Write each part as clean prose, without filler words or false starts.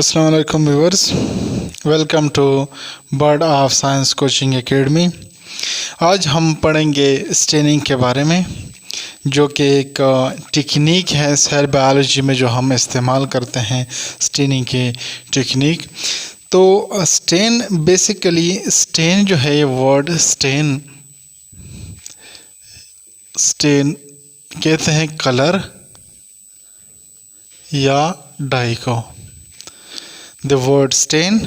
अस्सलाम वालेकुम viewers, welcome to bird of science coaching academy. आज हम पढ़ेंगे स्टेनिंग के बारे में, जो कि एक टेक्निक है सेल बायोलॉजी में जो हम इस्तेमाल करते हैं, स्टेनिंग की टेक्निक। तो स्टेन बेसिकली, स्टेन जो है, ये वर्ड स्टेन कहते हैं कलर या डाई को। द वर्ड स्टेन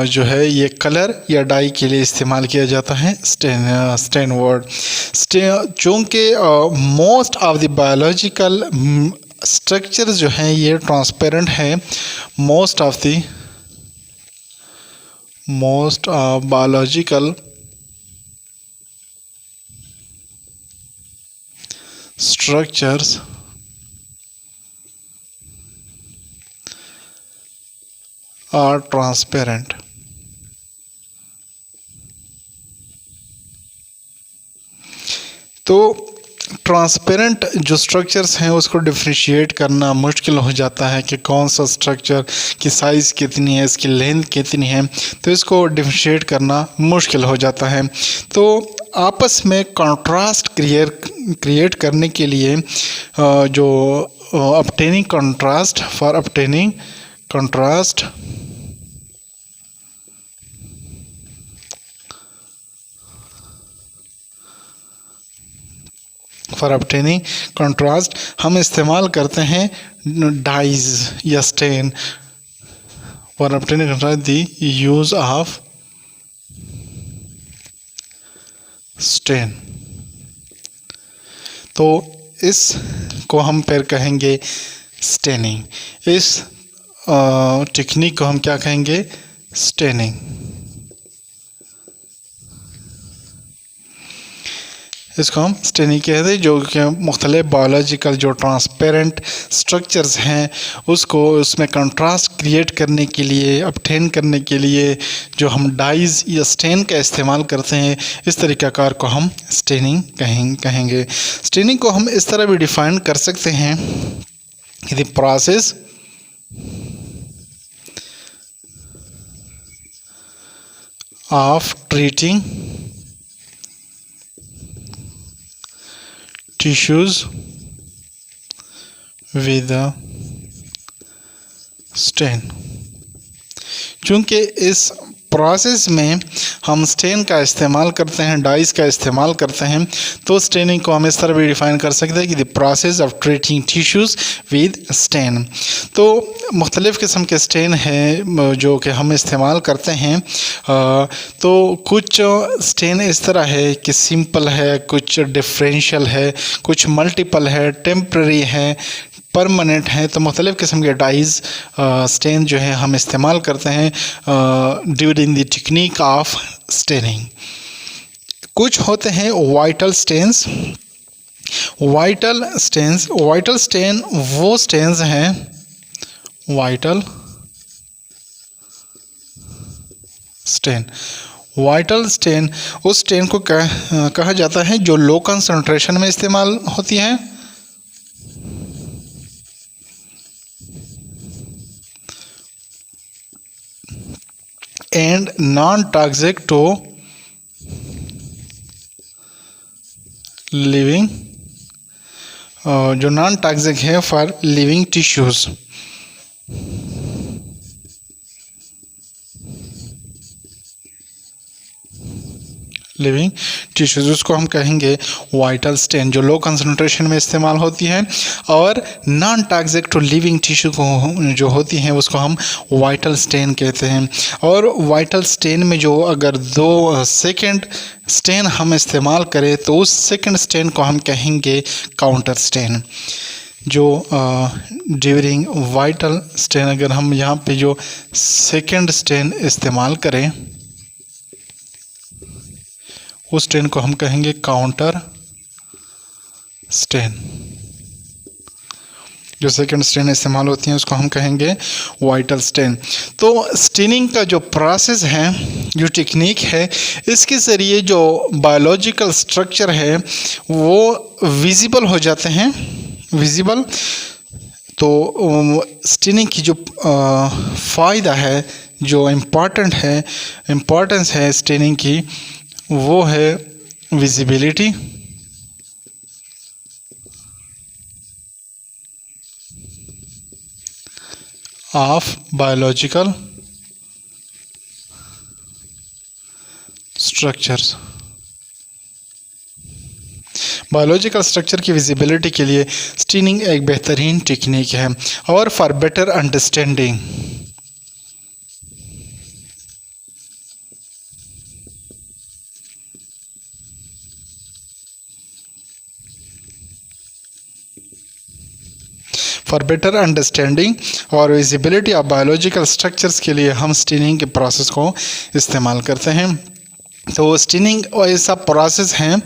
जो है ये कलर या डाई के लिए इस्तेमाल किया जाता है। स्टेन वर्ड चूँकि most of the biological structure जो हैं ये ट्रांसपेरेंट है। Most of biological structures are transparent। तो ट्रांसपेरेंट जो स्ट्रक्चर्स हैं उसको डिफ्रेंशिएट करना मुश्किल हो जाता है कि कौन सा स्ट्रक्चर की साइज़ कितनी है, इसकी लेंथ कितनी है, तो इसको डिफ्रेंशिएट करना मुश्किल हो जाता है। तो आपस में कंट्रास्ट क्रिएट करने के लिए जो obtaining contrast for obtaining contrast हम इस्तेमाल करते हैं डाइज या stain. For obtaining contrast the use of stain. तो इसको हम फिर कहेंगे स्टेनिंग। इस टेक्निक को हम क्या कहेंगे? स्टेनिंग। इसको हम स्टेनिंग कहते हैं, जो कि मुख्तलिफ बायोलॉजिकल जो ट्रांसपेरेंट स्ट्रक्चर्स हैं उसमें कंट्रास्ट क्रिएट करने के लिए, ऑब्टेन करने के लिए जो हम डाइज या स्टेन का इस्तेमाल करते हैं, इस तरीक़ाकार को हम स्टेनिंग कहेंगे। स्टेनिंग को हम इस तरह भी डिफ़ाइन कर सकते हैं कि the process of treating tissues with a stain। चूँकि इस प्रोसेस में हम स्टेन का इस्तेमाल करते हैं, डाइज का इस्तेमाल करते हैं, तो स्टेनिंग को हम इस तरह भी डिफ़ाइन कर सकते हैं कि the process of treating tissues with stain. तो मुख्तलिफ़ किस्म के स्टेन हैं जो कि हम इस्तेमाल करते हैं। तो कुछ स्टेन इस तरह है कि सिंपल है, कुछ डिफरेंशियल है, कुछ मल्टीपल है, टेम्पररी है, परमानेंट है। तो मुख्तलिफ़ किस्म के डाइज स्टेन जो है हम इस्तेमाल करते हैं during the technique of staining. कुछ होते हैं वाइटल स्टेन्स। वाइटल स्टेन वो स्टेन्स हैं, वाइटल स्टेन उस स्टेन को कहा जाता है जो लो कंसंट्रेशन में इस्तेमाल होती है and non toxic to living, जो नॉन टॉक्सिक है for living tissues. Living tissues उसको हम कहेंगे वाइटल स्टेन, जो लो कंसंट्रेशन में इस्तेमाल होती है, और non toxic to living tissue को जो होती हैं उसको हम वाइटल स्टेन कहते हैं। और वाइटल स्टेन में जो अगर 2 सेकेंड स्टेन हम इस्तेमाल करें तो उस सेकेंड स्टेन को हम कहेंगे काउंटर स्टेन। जो ड्यूरिंग वाइटल स्टेन अगर हम यहाँ पे जो सेकेंड स्टेन इस्तेमाल करें उस स्टेन को हम कहेंगे काउंटर स्टेन। जो सेकेंड स्टेन इस्तेमाल होती हैं उसको हम कहेंगे वाइटल स्टेन। तो स्टेनिंग का जो प्रोसेस है, जो टेक्निक है, इसके ज़रिए जो बायोलॉजिकल स्ट्रक्चर है वो विजिबल हो जाते हैं। विजिबल तो स्टेनिंग की जो फ़ायदा है, जो इम्पोर्टेंस है स्टेनिंग की, वो है visibility, of biological structures. Biological structure की विजिबिलिटी के लिए स्टेनिंग एक बेहतरीन टेक्निक है। और फॉर बेटर अंडरस्टैंडिंग, और विजिबिलिटी ऑफ बायोलॉजिकल स्ट्रक्चर्स के लिए हम स्टेनिंग के प्रोसेस को इस्तेमाल करते हैं। तो स्टेनिंग ऐसा प्रोसेस है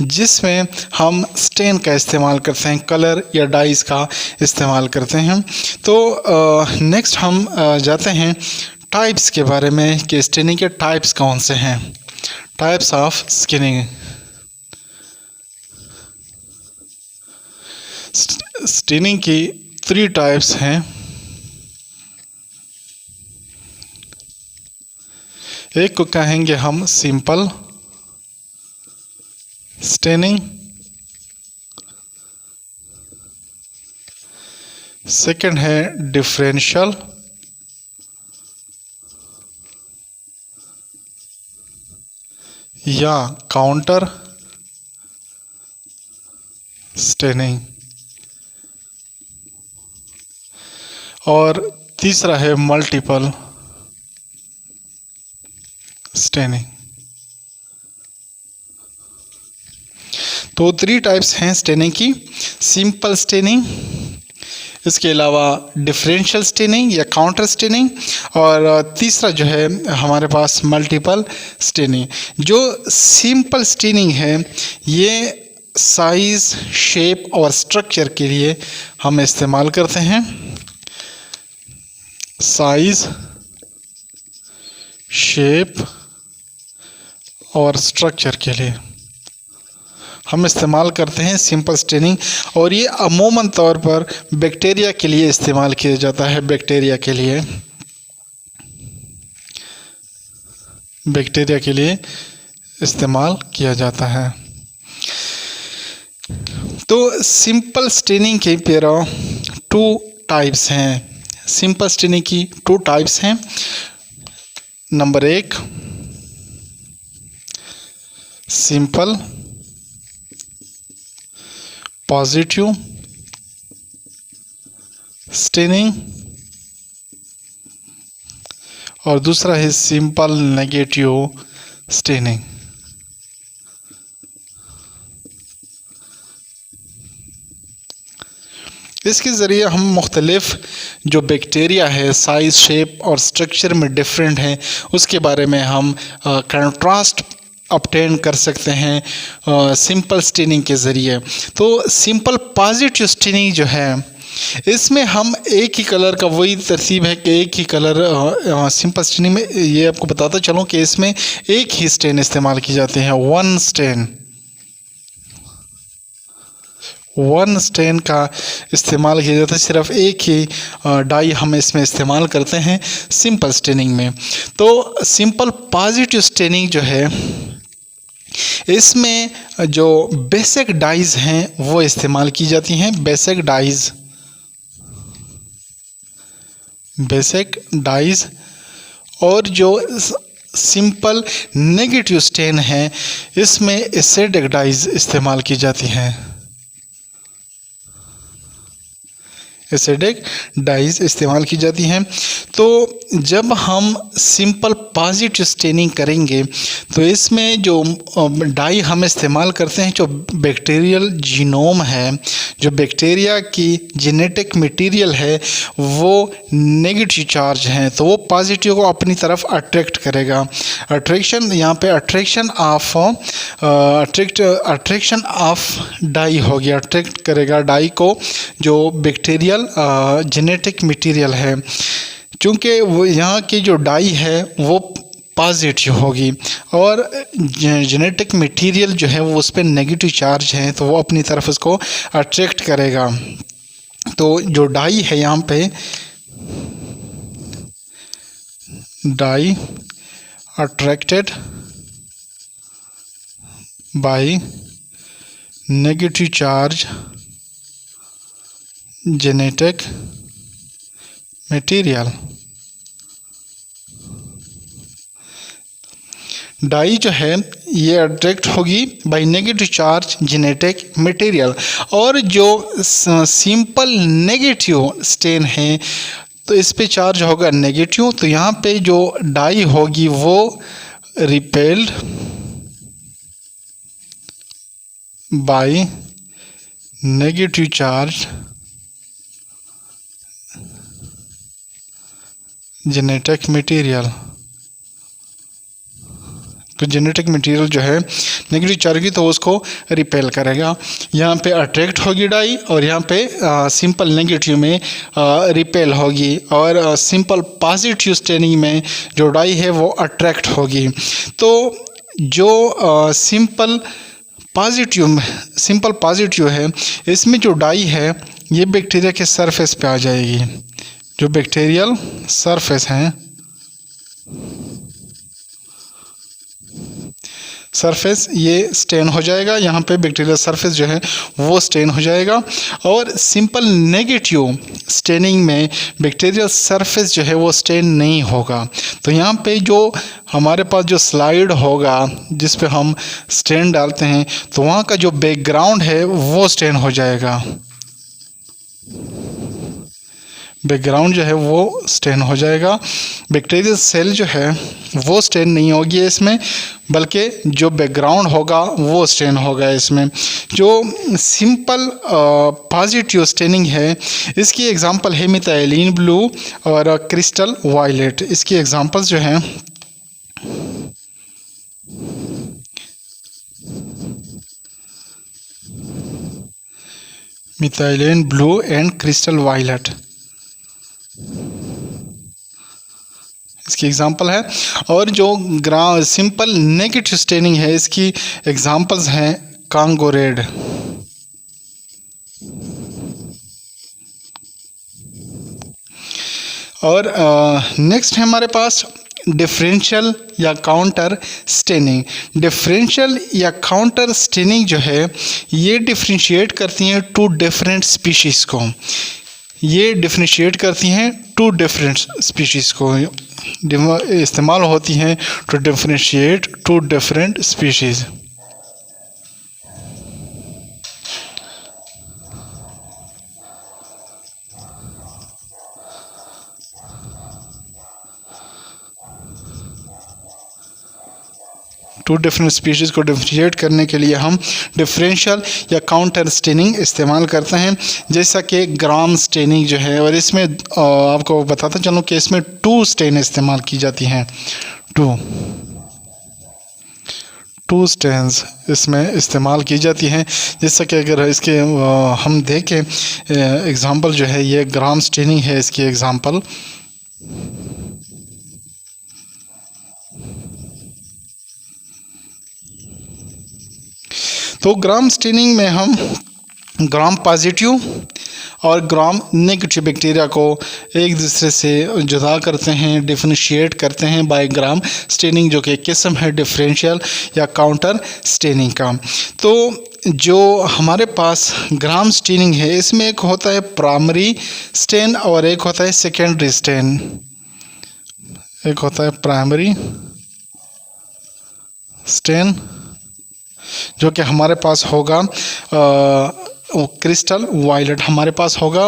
जिसमें हम स्टेन का इस्तेमाल करते हैं, कलर या डाइस का इस्तेमाल करते हैं। तो नेक्स्ट हम जाते हैं टाइप्स के बारे में कि स्टेनिंग के टाइप्स कौन से हैं। Types of staining. स्टेनिंग की 3 टाइप्स हैं। एक को कहेंगे हम सिंपल स्टेनिंग, सेकंड है डिफरेंशियल, या काउंटर स्टेनिंग, और तीसरा है मल्टीपल स्टेनिंग। तो 3 टाइप्स हैं स्टेनिंग की। सिंपल स्टेनिंग, इसके अलावा डिफरेंशियल स्टेनिंग या काउंटर स्टेनिंग, और तीसरा जो है हमारे पास मल्टीपल स्टेनिंग। जो सिंपल स्टेनिंग है ये साइज, शेप और स्ट्रक्चर के लिए हम इस्तेमाल करते हैं। साइज, शेप और स्ट्रक्चर के लिए हम इस्तेमाल करते हैं सिंपल स्टेनिंग, और ये अमूमन तौर पर बैक्टीरिया के लिए इस्तेमाल किया जाता है। बैक्टीरिया के लिए इस्तेमाल किया जाता है। तो सिंपल स्टेनिंग के फिर 2 टाइप्स हैं। सिंपल स्टेनिंग की 2 टाइप्स हैं। नंबर 1 सिंपल पॉजिटिव स्टेनिंग, और दूसरा है सिंपल नेगेटिव स्टेनिंग। इसके ज़रिए हम मुख्तलिफ जो बैक्टीरिया है साइज़, शेप और स्ट्रक्चर में डिफरेंट है, उसके बारे में हम कंट्रास्ट ऑब्टेन कर सकते हैं सिंपल स्टेनिंग के ज़रिए। तो सिंपल पॉजिटिव स्टेनिंग जो है, इसमें हम एक ही कलर का, वही तरतीब है कि एक ही कलर सिंपल स्टेनिंग में, ये आपको बताता चलूँ कि इसमें एक ही स्टेन इस्तेमाल की जाती है। वन स्टेन का इस्तेमाल किया जाता है। सिर्फ एक ही डाई हम इसमें इस्तेमाल करते हैं सिंपल स्टेनिंग में। तो सिंपल पॉजिटिव स्टेनिंग जो है, इसमें जो बेसिक डाइज हैं वो इस्तेमाल की जाती हैं। बेसिक डाइज, और जो सिंपल नेगेटिव स्टेन है, इसमें एसिडिक डाइज इस्तेमाल की जाती हैं। एसिडिक डाइज इस्तेमाल की जाती हैं। तो जब हम सिंपल पॉजिटिव स्टेनिंग करेंगे तो इसमें जो डाई हम इस्तेमाल करते हैं, जो बैक्टीरियल जीनोम है, जो बैक्टीरिया की जेनेटिक मटेरियल है, वो नेगेटिव चार्ज हैं, तो वो पॉजिटिव को अपनी तरफ अट्रैक्ट करेगा। अट्रैक्शन, यहाँ पे अट्रैक्शन ऑफ डाई हो गया, अट्रैक्ट करेगा डाई को जो बैक्टीरियल जेनेटिक मटेरियल है। चूँकि वो यहाँ की जो डाई है वो पॉजिटिव होगी और जेनेटिक मटेरियल जो है वो उस पर नेगेटिव चार्ज है, तो वो अपनी तरफ उसको अट्रैक्ट करेगा। तो जो डाई है यहाँ पे, dye attracted by negative charge genetic material. Dye जो है ये अट्रैक्ट होगी by negative charge genetic material, और जो सिंपल नेगेटिव स्टेन है तो इस पे चार्ज होगा नेगेटिव, तो यहाँ पे जो डाई होगी वो repelled by negative charge genetic material. तो जेनेटिक मटेरियल जो है नेगेटिव चार्ज की तो उसको रिपेल करेगा। यहाँ पे अट्रैक्ट होगी डाई और यहाँ पे सिंपल नेगेटिव में रिपेल होगी, और सिंपल पॉजिटिव स्टेनिंग में जो डाई है वो अट्रैक्ट होगी। तो जो सिंपल पॉजिटिव है इसमें जो डाई है ये बैक्टीरिया के सरफेस पे आ जाएगी। जो बैक्टीरियल सरफेस हैं, सरफेस ये स्टेन हो जाएगा, यहाँ पे बैक्टीरियल सरफेस जो है वो स्टेन हो जाएगा। और सिंपल नेगेटिव स्टेनिंग में बैक्टीरियल सरफेस जो है वो स्टेन नहीं होगा। तो यहाँ पे जो हमारे पास जो स्लाइड होगा जिस पे हम स्टेन डालते हैं तो वहाँ का जो बैकग्राउंड है वो स्टेन हो जाएगा, बैकग्राउंड जो है वो स्टेन हो जाएगा। बैक्टीरियल सेल जो है वो स्टेन नहीं होगी इसमें, बल्कि जो बैकग्राउंड होगा वो स्टेन होगा इसमें। जो सिंपल पॉजिटिव स्टेनिंग है इसकी एग्जांपल है मिथाइलिन ब्लू और क्रिस्टल वायलेट। इसकी एग्जांपल्स जो हैं methylene blue and crystal violet इसकी एग्जांपल है। और जो सिंपल नेगेटिव स्टेनिंग है इसकी एग्जांपल्स हैं कांगो रेड। और नेक्स्ट है हमारे पास डिफरेंशियल या काउंटर स्टेनिंग। डिफरेंशियल या काउंटर स्टेनिंग जो है ये डिफरेंशिएट करती हैं टू डिफरेंट स्पीशीज़ को। ये डिफरेंशिएट करती हैं टू डिफरेंट स्पीशीज़ को, इस्तेमाल होती हैं to differentiate two different species. Two different species को डिफरेंशिएट करने के लिए हम डिफरेंशियल या काउंटर स्टेनिंग इस्तेमाल करते हैं, जैसा कि ग्राम स्टेनिंग जो है। और इसमें आपको बताता चलूँ कि इसमें टू स्टेन इस्तेमाल की जाती हैं, टू स्टेन्स इसमें इस्तेमाल की जाती हैं। जैसा कि अगर इसके हम देखें एग्ज़ाम्पल जो है ये ग्राम स्टेनिंग है इसकी एग्ज़ाम्पल। तो ग्राम स्टेनिंग में हम ग्राम पॉजिटिव और ग्राम नेगेटिव बैक्टीरिया को एक दूसरे से जुदा करते हैं, डिफरेंशिएट करते हैं बाय ग्राम स्टेनिंग, जो कि किस्म है डिफरेंशियल या काउंटर स्टेनिंग का। तो जो हमारे पास ग्राम स्टेनिंग है इसमें एक होता है प्राइमरी स्टेन और एक होता है सेकेंडरी स्टेन। एक होता है प्राइमरी स्टेन जो कि हमारे पास होगा क्रिस्टल वायलेट हमारे पास होगा।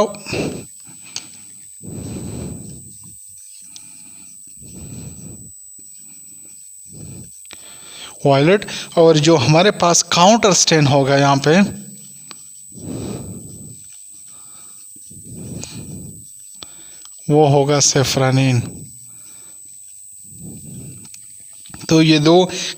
वायलेट, और जो हमारे पास काउंटर स्टेन होगा यहाँ पे वो होगा सेफ्रानिन। तो ये दो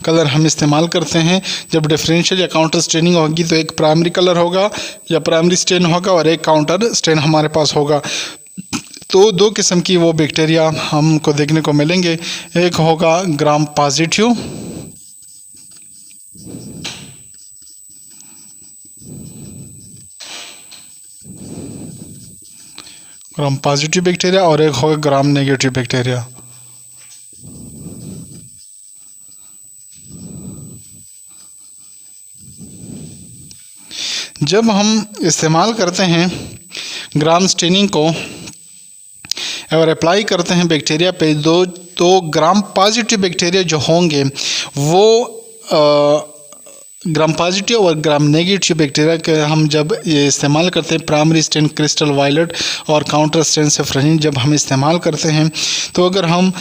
कलर हम इस्तेमाल करते हैं जब डिफरेंशियल या काउंटर स्टेनिंग होगी। तो एक प्राइमरी कलर होगा या प्राइमरी स्टेन होगा और एक काउंटर स्टेन हमारे पास होगा। तो दो किस्म की वो बैक्टीरिया हमको देखने को मिलेंगे, एक होगा gram positive gram positive bacteria और एक होगा ग्राम नेगेटिव बैक्टीरिया। जब हम इस्तेमाल करते हैं ग्राम स्टेनिंग को और अप्लाई करते हैं बैक्टीरिया पे, तो ग्राम पॉजिटिव बैक्टीरिया जो होंगे वो ग्राम पॉजिटिव और ग्राम नेगेटिव बैक्टीरिया के हम जब ये इस्तेमाल करते हैं, प्राइमरी स्टेन क्रिस्टल वायलेट और काउंटर स्टेन सेफ्रोनिन जब हम इस्तेमाल करते हैं, तो अगर हम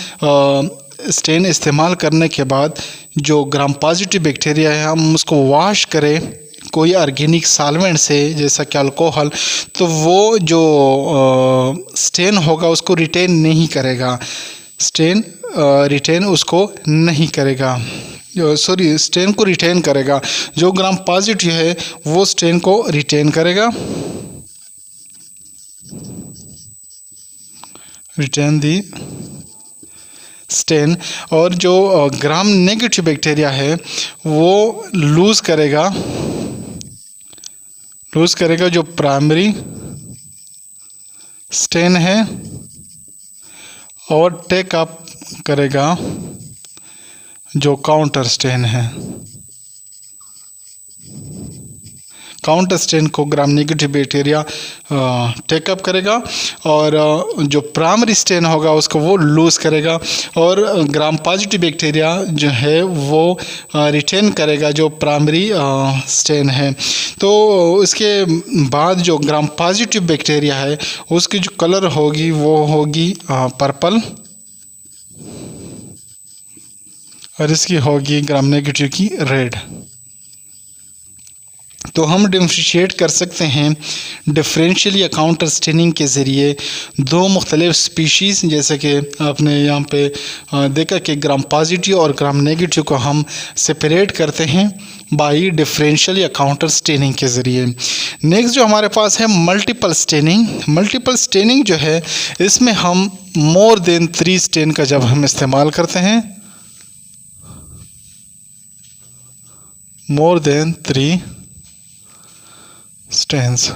स्टेन इस्तेमाल करने के बाद जो ग्राम पॉजिटिव बैक्टीरिया है हम उसको वॉश करें कोई ऑर्गेनिक सॉल्वेंट से जैसा कि अल्कोहल, तो वो जो स्टेन होगा उसको रिटेन नहीं करेगा, स्टेन रिटेन उसको नहीं करेगा, सॉरी स्टेन को रिटेन करेगा। जो ग्राम पॉजिटिव है वो स्टेन को रिटेन करेगा, रिटेन दी स्टेन, और जो ग्राम नेगेटिव बैक्टीरिया है वो लूज करेगा जो प्राइमरी स्टेन है और टेक अप करेगा जो काउंटर स्टेन है। काउंटर स्टेन को ग्राम नेगेटिव बैक्टीरिया टेकअप करेगा और जो प्राइमरी स्टेन होगा उसको वो लूज करेगा, और ग्राम पॉजिटिव बैक्टीरिया जो है वो रिटेन करेगा जो प्राइमरी स्टेन है। तो उसके बाद जो ग्राम पॉजिटिव बैक्टीरिया है उसकी जो कलर होगी वो होगी पर्पल, और इसकी होगी ग्राम नेगेटिव की रेड। तो हम डिफ्रेंशिएट कर सकते हैं डिफरेंशियल या काउंटर स्टेनिंग के ज़रिए दो मुख्तलिफ स्पीशीज़, जैसे कि आपने यहाँ पे देखा कि ग्राम पॉजिटिव और ग्राम नेगेटिव को हम सेपरेट करते हैं बाई डिफरेंशियल या काउंटर स्टेनिंग के ज़रिए। नेक्स्ट जो हमारे पास है मल्टीपल स्टेनिंग। मल्टीपल स्टेनिंग जो है इसमें हम मोर देन 3 स्टेन का जब हम इस्तेमाल करते हैं, मोर देन 3 स्टेन्स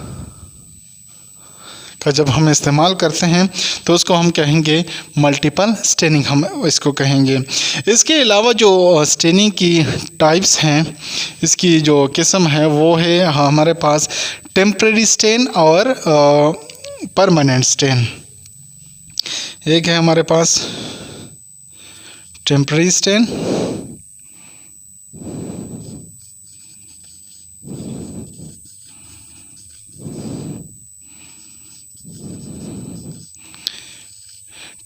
का जब हम इस्तेमाल करते हैं तो उसको हम कहेंगे मल्टीपल स्टेनिंग, हम इसको कहेंगे। इसके अलावा जो स्टेनिंग की टाइप्स हैं, इसकी जो किस्म है वो है हमारे पास टेम्परेरी स्टेन और परमानेंट स्टेन। एक है हमारे पास टेम्परेरी स्टेन,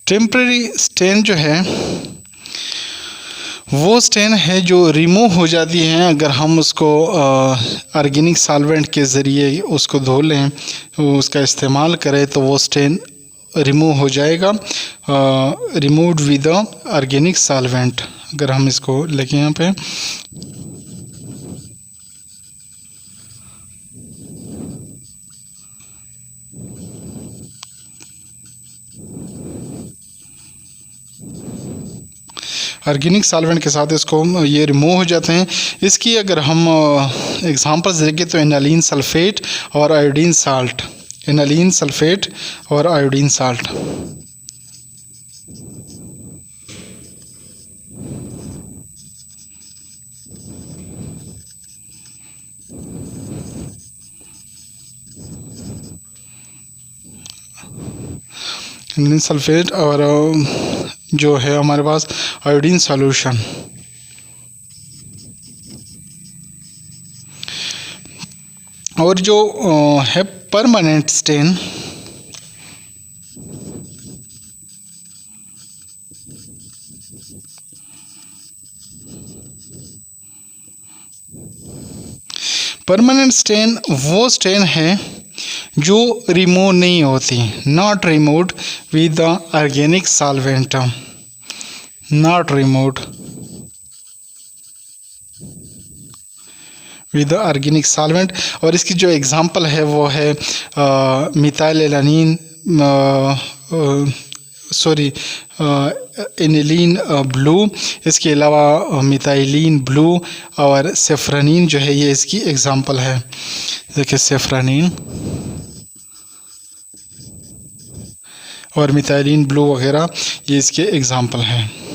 टेम्परेरी स्टेन जो है वो स्टेन है जो रिमूव हो जाती हैं अगर हम उसको ऑर्गेनिक सॉल्वेंट के ज़रिए उसको धो लें, उसका इस्तेमाल करें तो वो स्टेन रिमूव हो जाएगा, रिमूव्ड विद ऑर्गेनिक सॉल्वेंट। अगर हम इसको लेके यहाँ पे ऑर्गेनिक सॉल्वेंट के साथ इसको ये रिमूव हो जाते हैं। इसकी अगर हम एग्जांपल्स देखें तो एनालिन सल्फेट और आयोडीन साल्ट, एनालिन सल्फेट और आयोडीन साल्ट। एनालिन सल्फेट और जो है हमारे पास आयोडीन सॉल्यूशन। और जो है परमानेंट स्टेन, परमानेंट स्टेन वो स्टेन है जो रिमूव नहीं होती, not removed with the organic solvent, not removed with the organic solvent. और इसकी जो एग्जांपल है वो है methyl alanine, sorry aniline blue, इसके अलावा मिथाइलिन ब्लू और सेफ्रानिन जो है ये इसकी एग्जांपल है। देखिए सेफ्रानिन, और मिथाइलिन ब्लू वगैरह, ये इसके एग्ज़ाम्पल हैं।